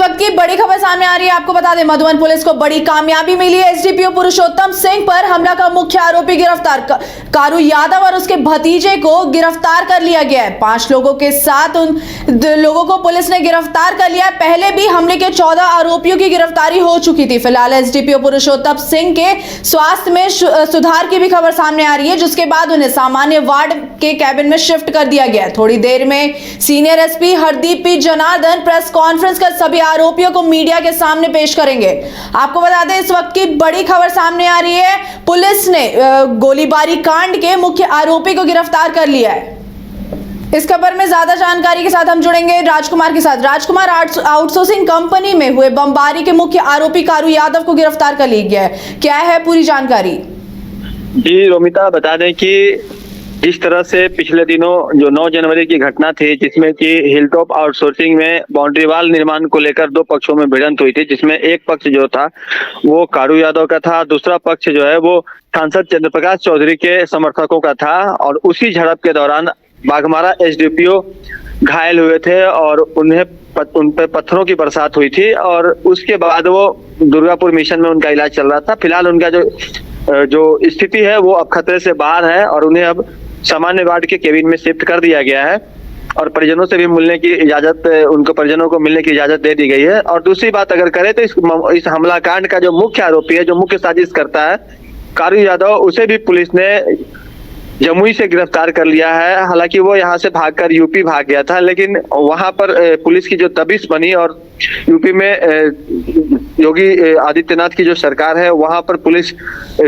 वक्त की बड़ी खबर सामने आ रही है। आपको बता दें, मधुबन पुलिस को बड़ी कामयाबी मिली है। एसडीपीओ पुरुषोत्तम सिंह पर हमला का मुख्य आरोपी गिरफ्तार, कारू यादव और उसके भतीजे को गिरफ्तार कर लिया गया है। 5 लोगों के साथ उन लोगों को पुलिस ने गिरफ्तार कर लिया है। पहले भी हमले के 14 आरोपियों की गिरफ्तारी हो चुकी थी। फिलहाल एसडीपीओ पुरुषोत्तम सिंह के स्वास्थ्य में सुधार की भी खबर सामने आ रही है, जिसके बाद उन्हें सामान्य वार्ड के कैबिन में शिफ्ट कर दिया गया। थोड़ी देर में senior SP Hardeep P Janardan press conference कर सभी आरोपियों को मीडिया के सामने पेश करेंगे। आपको बता दें, इस वक्त की बड़ी खबर सामने आ रही है। पुलिस ने गोलीबारी कांड के मुख्य आरोपी को गिरफ्तार कर लिया है। इस खबर में ज्यादा जानकारी के साथ हम जुड़ेंगे राजकुमार के साथ। राजकुमार, आउटसोर्सिंग कंपनी में हुए बमबारी के मुख्य आरोपी कारू यादव को गिरफ्तार कर लिया गया है। क्या है पूरी जानकारी? जी रोमिता, बता दें कि इस तरह से पिछले दिनों जो 9 जनवरी की घटना थी, जिसमें कि हिलटॉप आउटसोर्सिंग में बाउंड्री वाल निर्माण को लेकर 2 पक्षों में भिड़ंत हुई थी, जिसमें एक पक्ष जो था वो कारू यादव का था, दूसरा पक्ष जो है वो सांसद चंद्र प्रकाश चौधरी के समर्थकों का था। और उसी झड़प के दौरान बाघमारा एसडीपीओ घायल हुए थे और उन पर पत्थरों की बरसात हुई थी। और उसके बाद वो दुर्गापुर मिशन में उनका इलाज चल रहा था। फिलहाल उनका जो स्थिति है वो अब खतरे से बाहर है और उन्हें अब सामान्य वार्ड के केबिन में शिफ्ट कर दिया गया है और परिजनों से भी मिलने की इजाजत, उनको परिजनों को मिलने की इजाजत दे दी गई है। और दूसरी बात अगर करें तो इस हमला कांड का जो मुख्य आरोपी है, जो मुख्य साजिश करता है, कारू यादव, उसे भी पुलिस ने जमुई से गिरफ्तार कर लिया है। हालांकि वो यहाँ से भागकर यूपी भाग गया था, लेकिन वहां पर पुलिस की जो दबिश बनी और यूपी में योगी आदित्यनाथ की जो सरकार है, वहां पर पुलिस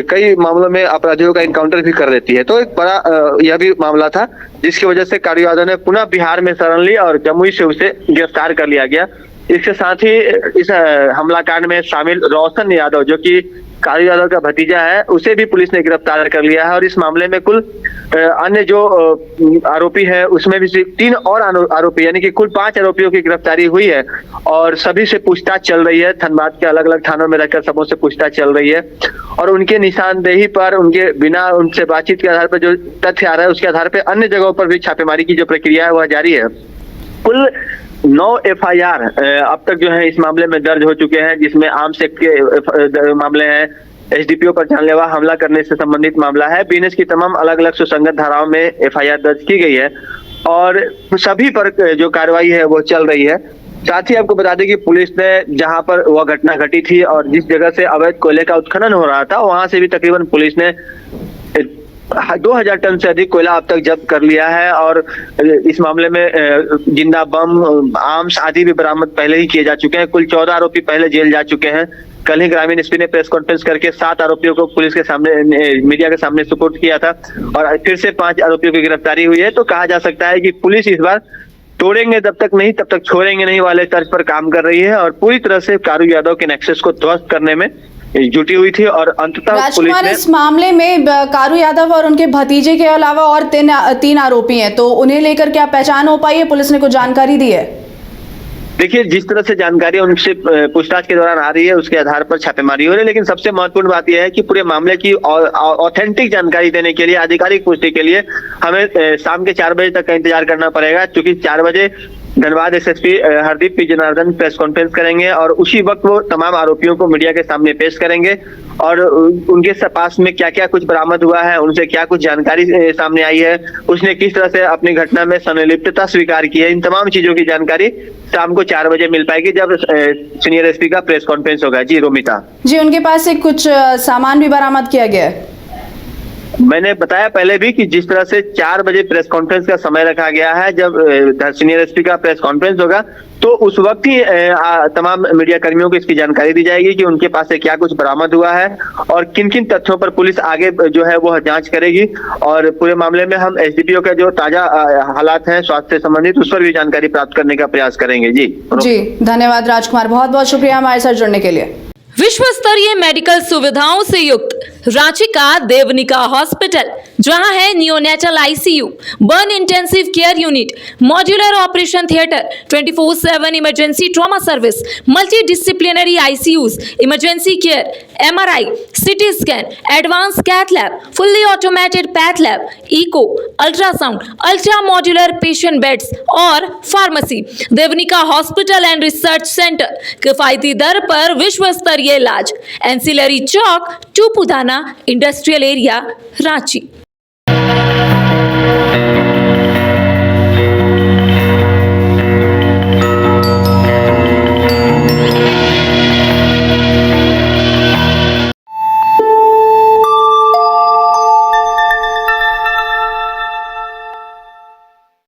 कई मामलों में अपराधियों का इनकाउंटर भी कर देती है। तो एक बड़ा यह भी मामला था, जिसकी वजह से कारू यादव ने पुनः बिहार में शरण ली और जमुई से उसे गिरफ्तार कर लिया गया। इसके साथ ही इस हमला कांड में शामिल रोशन यादव, जो कि कारू यादव का भतीजा है, उसे भी पुलिस ने गिरफ्तार कर लिया है। और इस मामले में कुल अन्य जो आरोपी है, उसमें भी 3 और आरोपी, यानी कि कुल 5 आरोपियों की गिरफ्तारी हुई है और सभी से पूछताछ चल रही है। धनबाद के अलग अलग थानों में रहकर सबों से पूछताछ चल रही है और उनके निशानदेही पर, उनके बिना उनसे बातचीत के आधार पर जो तथ्य आ रहा है, उसके आधार पर अन्य जगहों पर भी छापेमारी की जो प्रक्रिया है वह जारी है। कुल 9 FIR अब तक जो है इस मामले में दर्ज हो चुके हैं, जिसमें आर्म्स एक्ट के मामले हैं, एसडीपीओ पर जानलेवा हमला करने से संबंधित मामला है, बीएनएस की तमाम अलग अलग सुसंगत धाराओं में FIR दर्ज की गई है और सभी पर जो कार्रवाई है वो चल रही है। साथ ही आपको बता दें कि पुलिस ने जहां पर वह घटना घटी थी और जिस जगह से अवैध कोयले का उत्खनन हो रहा था, वहां से भी तकरीबन पुलिस ने 2000 टन से अधिक कोयला अब तक जब्त कर लिया है। और इस मामले में जिंदा बम, आर्म्स आदि भी बरामद पहले ही किए जा चुके हैं। कुल 14 आरोपी पहले जेल जा चुके हैं। कल ही ग्रामीण एसपी ने प्रेस कॉन्फ्रेंस करके 7 आरोपियों को पुलिस के सामने, मीडिया के सामने सुपुर्द किया था और फिर से 5 आरोपियों की गिरफ्तारी हुई है। तो कहा जा सकता है कि पुलिस इस बार तोड़ेंगे तब तक नहीं, तब तक छोड़ेंगे नहीं वाले तर्ज पर काम कर रही है और पूरी तरह से कारू यादव के नेक्सस को ध्वस्त करने में जुटी हुई थी। और अंततः पुलिस ने इस मामले में कारू यादव और उनके भतीजे के अलावा और 3 आरोपी हैं, तो उन्हें लेकर क्या पहचान हो पाई है? पुलिस ने कुछ जानकारी दी है? देखिए, जिस तरह से जानकारी उनसे पूछताछ के दौरान आ रही है, उसके आधार पर छापेमारी हो रही है। लेकिन सबसे महत्वपूर्ण बात यह है कि पूरे मामले की ऑथेंटिक जानकारी देने के लिए, आधिकारिक पुष्टि के लिए हमें शाम के 4 बजे तक का इंतजार करना पड़ेगा, क्योंकि 4 बजे Dhanbad SSP Hardeep P Janardan press conference करेंगे और उसी वक्त वो तमाम आरोपियों को मीडिया के सामने पेश करेंगे और उनके पास में क्या क्या कुछ बरामद हुआ है, उनसे क्या कुछ जानकारी सामने आई है, उसने किस तरह से अपनी घटना में संलिप्तता स्वीकार की है, इन तमाम चीजों की जानकारी शाम को 4 बजे मिल पाएगी, जब सीनियर एसपी का प्रेस कॉन्फ्रेंस होगा। जी रोमिता जी, उनके पास से कुछ सामान भी बरामद किया गया है? मैंने बताया पहले भी कि जिस तरह से 4 बजे प्रेस कॉन्फ्रेंस का समय रखा गया है, जब सीनियर एसपी का प्रेस कॉन्फ्रेंस होगा, तो उस वक्त ही तमाम मीडिया कर्मियों को इसकी जानकारी दी जाएगी कि उनके पास से क्या कुछ बरामद हुआ है और किन किन तथ्यों पर पुलिस आगे जो है वो जांच करेगी। और पूरे मामले में हम एसडीपीओ के जो ताजा हालात हैं स्वास्थ्य से संबंधित, उस पर भी जानकारी प्राप्त करने का प्रयास करेंगे। जी धन्यवाद राजकुमार, बहुत बहुत शुक्रिया हमारे साथ जुड़ने के लिए। विश्व स्तरीय मेडिकल सुविधाओं से युक्त रांची का देवनिका हॉस्पिटल, जहां है neonatal ICU, burn intensive care unit, modular operation theatre, 24/7 emergency trauma service, multi disciplinary ICUs, emergency care, MRI, CT scan, advance cath lab, fully automated path lab, echo, ultrasound, ultra modular patient beds और pharmacy. Devnika hospital and research centre, किफायती दर पर विश्व स्तरीय इलाज, ancillary Chowk, Tupudana industrial area, Ranchi.